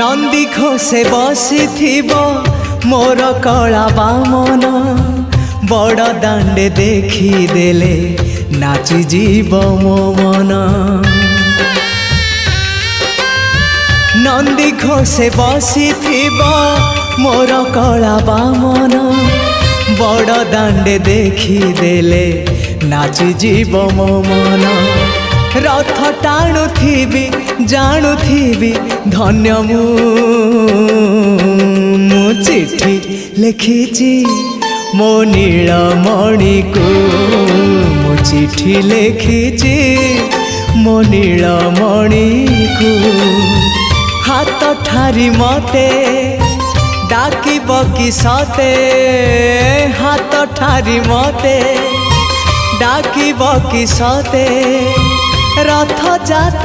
नंदी घोषे बसी मोर कला बामन बड़ दांडे देखी देले नाची जीव मो मन। नंदी घोषे बसी मोर कला बामन बड़ दांडे देखी देले नाची जीव मो मन। रथ टाणुथिबी जाणुथिबी धन्य मु चिठी लिखिची मो नीलमणि को मु चिठी लिखिची मो नीलमणि को। हाथ ठारी मते डाकिब कि सते हाथ ठारी मते डाकिब कि सते रथ जात